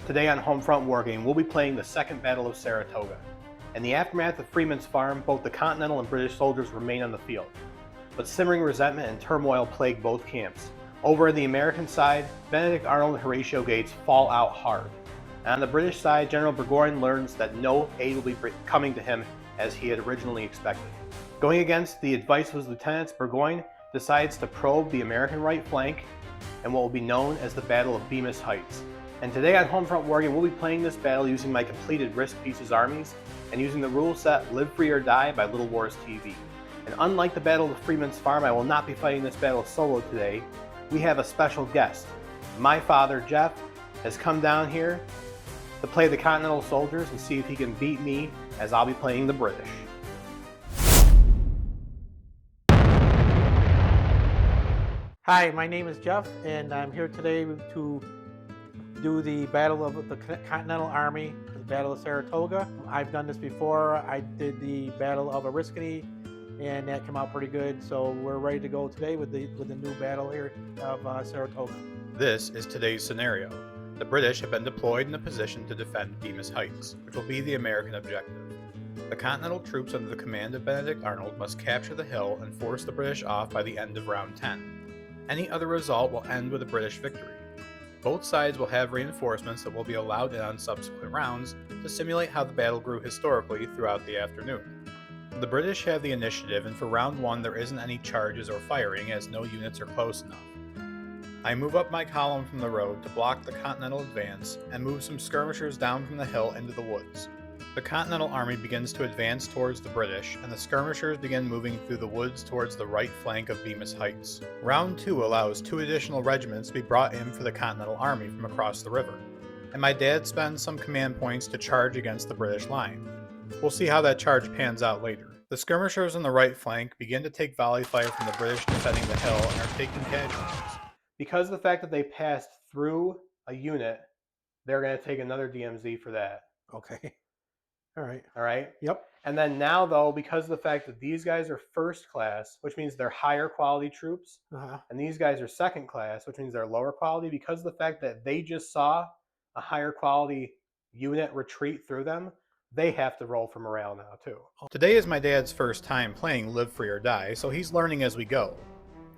Today on Homefront Wargame, we'll be playing the Second Battle of Saratoga. In the aftermath of Freeman's Farm, both the Continental and British soldiers remain on the field. But simmering resentment and turmoil plague both camps. Over on the American side, Benedict Arnold and Horatio Gates fall out hard. And on the British side, General Burgoyne learns that no aid will be coming to him as he had originally expected. Going against the advice of his lieutenants, Burgoyne decides to probe the American right flank in what will be known as the Battle of Bemis Heights. And today on Homefront Wargame, we'll be playing this battle using my completed Risk Pieces armies and using the rule set Live Free or Die by Little Wars TV. And unlike the Battle of Freeman's Farm, I will not be fighting this battle solo today. We have a special guest. My father, Jeff, has come down here to play the Continental soldiers and see if he can beat me as I'll be playing the British. Hi, my name is Jeff, and I'm here today to do the Battle of the Continental Army, the Battle of Saratoga. I've done this before. I did the Battle of Oriskany, and that came out pretty good. So we're ready to go today with the new battle here of Saratoga. This is today's scenario. The British have been deployed in a position to defend Bemis Heights, which will be the American objective. The Continental troops under the command of Benedict Arnold must capture the hill and force the British off by the end of round 10. Any other result will end with a British victory. Both sides will have reinforcements that will be allowed in on subsequent rounds to simulate how the battle grew historically throughout the afternoon. The British have the initiative, and for round 1 there isn't any charges or firing as no units are close enough. I move up my column from the road to block the Continental advance and move some skirmishers down from the hill into the woods. The Continental Army begins to advance towards the British, and the skirmishers begin moving through the woods towards the right flank of Bemis Heights. Round 2 allows 2 additional regiments to be brought in for the Continental Army from across the river, and my dad spends some command points to charge against the British line. We'll see how that charge pans out later. The skirmishers on the right flank begin to take volley fire from the British defending the hill and are taking casualties. Because of the fact that they passed through a unit, they're going to take another DMZ for that. Okay. All All right? Yep. And then now, though, because of the fact that these guys are first class, which means they're higher quality troops, and these guys are second class, which means they're lower quality, because of the fact that they just saw a higher quality unit retreat through them, they have to roll for morale now, too. Today is my dad's first time playing Live Free or Die, so he's learning as we go.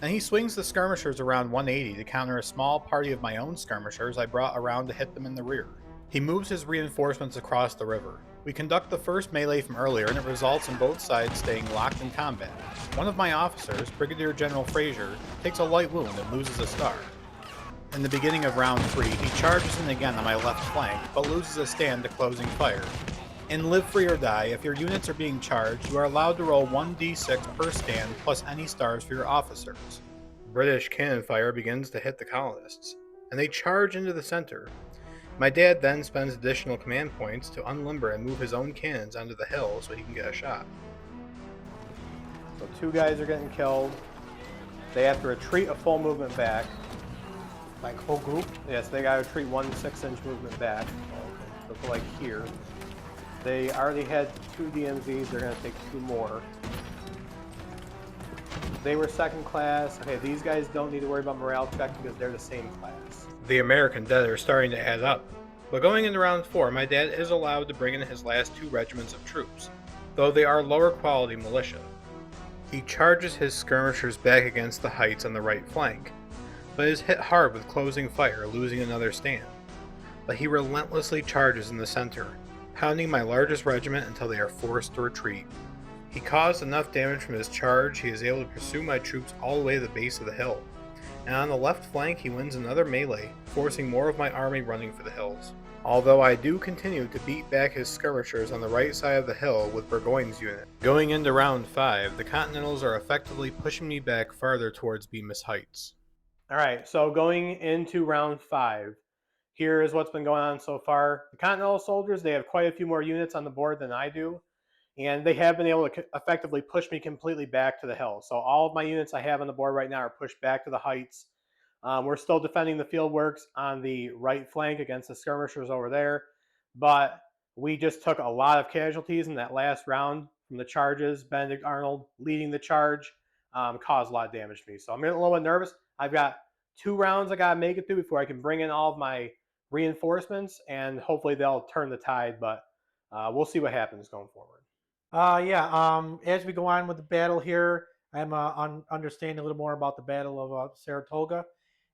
And he swings the skirmishers around 180 to counter a small party of my own skirmishers I brought around to hit them in the rear. He moves his reinforcements across the river. We conduct the first melee from earlier, and it results in both sides staying locked in combat. One of my officers, Brigadier General Fraser, takes a light wound and loses a star. In the beginning of round 3, he charges in again on my left flank, but loses a stand to closing fire. In Live Free or Die, if your units are being charged, you are allowed to roll 1d6 per stand plus any stars for your officers. British cannon fire begins to hit the colonists, and they charge into the center. My dad then spends additional command points to unlimber and move his own cannons onto the hill so he can get a shot. So 2 guys are getting killed. They have to retreat a full movement back. Like whole group? Yes, they got to retreat 1 6-inch movement back. So like here. They already had 2 DMZs, they're going to take 2 more. They were second class. Okay, these guys don't need to worry about morale check because they're the same class. The American dead are starting to add up. But going into round 4, my dad is allowed to bring in his last 2 regiments of troops, though they are lower quality militia. He charges his skirmishers back against the heights on the right flank, but is hit hard with closing fire, losing another stand. But he relentlessly charges in the center, pounding my largest regiment until they are forced to retreat. He caused enough damage from his charge, he is able to pursue my troops all the way to the base of the hill. And on the left flank he wins another melee, forcing more of my army running for the hills. Although I do continue to beat back his skirmishers on the right side of the hill with Burgoyne's unit. Going into round 5, the Continentals are effectively pushing me back farther towards Bemis Heights. Alright, so going into round 5, here is what's been going on so far. The Continental soldiers, they have quite a few more units on the board than I do, and they have been able to effectively push me completely back to the hill. So all of my units I have on the board right now are pushed back to the heights. We're still defending the field works on the right flank against the skirmishers over there, but we just took a lot of casualties in that last round from the charges. Benedict Arnold leading the charge caused a lot of damage to me. So I'm getting a little bit nervous. I've got 2 rounds I got to make it through before I can bring in all of my reinforcements, and hopefully they'll turn the tide. But we'll see what happens going forward. As we go on with the battle here, I'm understanding a little more about the Battle of Saratoga,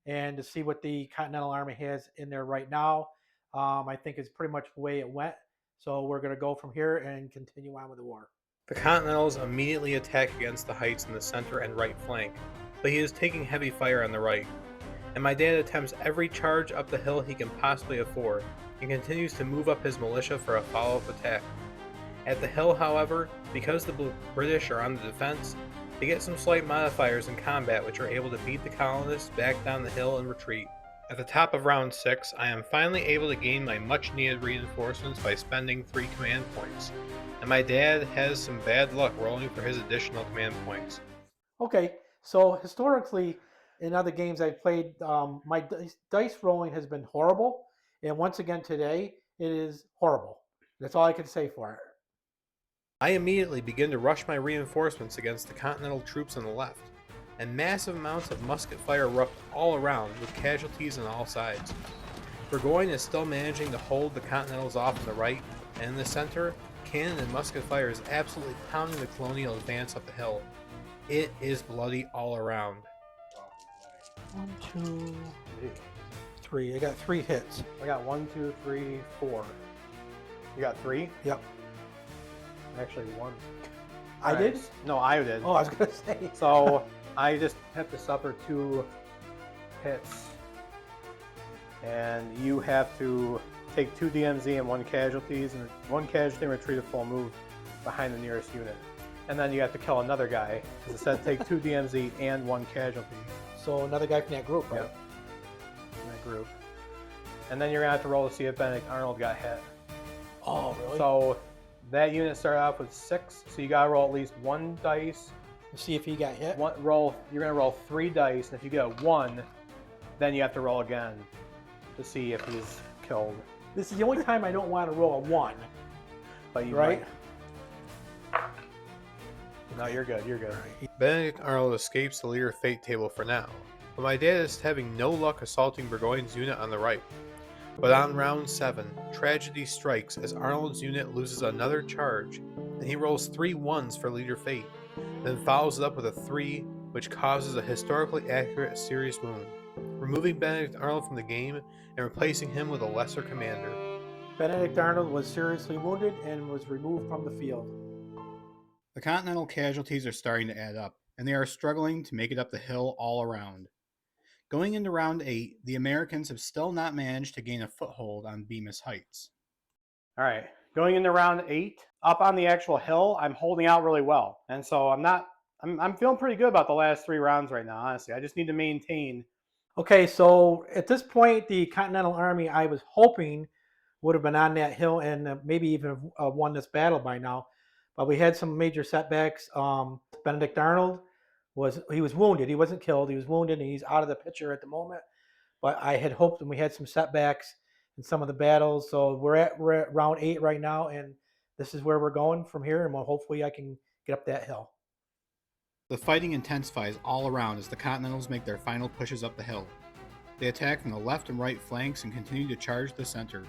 and to see what the Continental Army has in there right now. I think it's pretty much the way it went. So we're going to go from here and continue on with the war. The Continentals immediately attack against the heights in the center and right flank, but he is taking heavy fire on the right. And my dad attempts every charge up the hill he can possibly afford, and continues to move up his militia for a follow-up attack. At the hill, however, because the British are on the defense, they get some slight modifiers in combat which are able to beat the colonists back down the hill and retreat. At the top of round 6, I am finally able to gain my much needed reinforcements by spending 3 command points, and my dad has some bad luck rolling for his additional command points. Okay, so historically, in other games I've played, my dice rolling has been horrible, and once again today, it is horrible. That's all I can say for it. I immediately begin to rush my reinforcements against the Continental troops on the left, and massive amounts of musket fire erupt all around with casualties on all sides. Burgoyne is still managing to hold the Continentals off on the right, and in the center, cannon and musket fire is absolutely pounding the colonial advance up the hill. It is bloody all around. 1, 2, 3. I got 3 hits. I got 1, 2, 3, 4. You got 3? Yep. Actually, 1. I did? No, I did. Oh, I was going to say. So I just have to suffer 2 hits, and you have to take 2 DMZ and 1 casualties, and 1 casualty and retreat a full move behind the nearest unit. And then you have to kill another guy, because it said take 2 DMZ and 1 casualty. So another guy from that group, right? Yep. In that group. And then you're going to have to roll to see if Benedict Arnold got hit. Oh, really? So that unit started off with 6, so you got to roll at least 1 dice. See if he got hit? You're going to roll 3 dice, and if you get a 1, then you have to roll again to see if he's killed. This is the only time I don't want to roll a 1. But you right? might. No, you're good. You're good. Benedict Arnold escapes the leader fate table for now, but my dad is having no luck assaulting Burgoyne's unit on the right. But on round 7, tragedy strikes as Arnold's unit loses another charge, and he rolls 3 1s for leader fate, then follows it up with a 3, which causes a historically accurate serious wound, removing Benedict Arnold from the game and replacing him with a lesser commander. Benedict Arnold was seriously wounded and was removed from the field. The Continental casualties are starting to add up, and they are struggling to make it up the hill all around. Going into round 8, the Americans have still not managed to gain a foothold on Bemis Heights. All right, going into round 8, up on the actual hill, I'm holding out really well, and so I'm feeling pretty good about the last 3 rounds right now. Honestly, I just need to maintain. Okay, so at this point, the Continental Army, I was hoping would have been on that hill and maybe even won this battle by now. But we had some major setbacks. Benedict Arnold was wounded. He wasn't killed. He was wounded, and he's out of the picture at the moment. But I had hoped, and we had some setbacks in some of the battles. So we're at round 8 right now, and this is where we're going from here. And hopefully I can get up that hill. The fighting intensifies all around as the Continentals make their final pushes up the hill. They attack from the left and right flanks and continue to charge the center.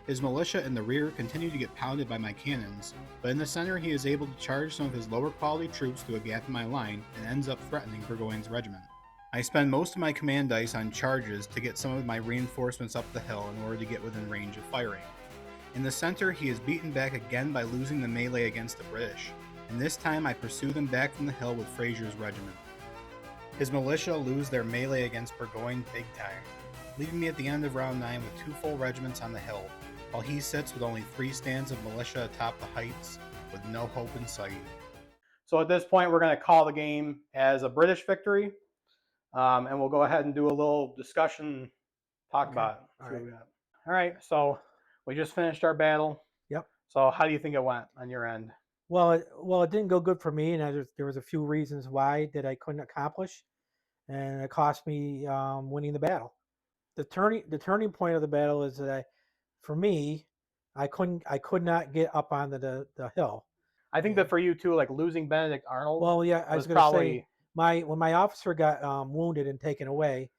His militia in the rear continue to get pounded by my cannons, but in the center he is able to charge some of his lower quality troops through a gap in my line and ends up threatening Burgoyne's regiment. I spend most of my command dice on charges to get some of my reinforcements up the hill in order to get within range of firing. In the center he is beaten back again by losing the melee against the British, and this time I pursue them back from the hill with Fraser's regiment. His militia lose their melee against Burgoyne big time, leaving me at the end of round 9 with 2 full regiments on the hill, while he sits with only 3 stands of militia atop the heights with no hope in sight. So at this point, we're going to call the game as a British victory, and we'll go ahead and do a little discussion, talk about it. All right, so we just finished our battle. Yep. So how do you think it went on your end? Well, it didn't go good for me, and there was a few reasons why that I couldn't accomplish, and it cost me winning the battle. The turning point of the battle is that for me, I could not get up onto the hill. I think that for you too, like losing Benedict Arnold. Well, yeah, I was going to say when my officer got wounded and taken away,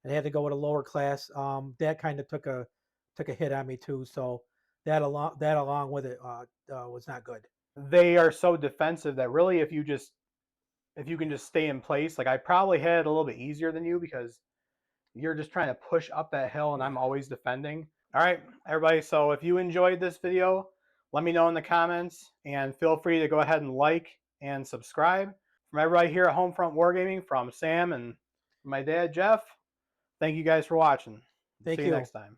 and had to go with a lower class, that kind of took a took a hit on me too. So that along with it was not good. They are so defensive that really if you can just stay in place, like I probably had it a little bit easier than you because you're just trying to push up that hill and I'm always defending. All right, everybody, so if you enjoyed this video, let me know in the comments and feel free to go ahead and like and subscribe. From everybody here at Homefront Wargaming, from Sam and my dad, Jeff, thank you guys for watching. Thank See you you. next time.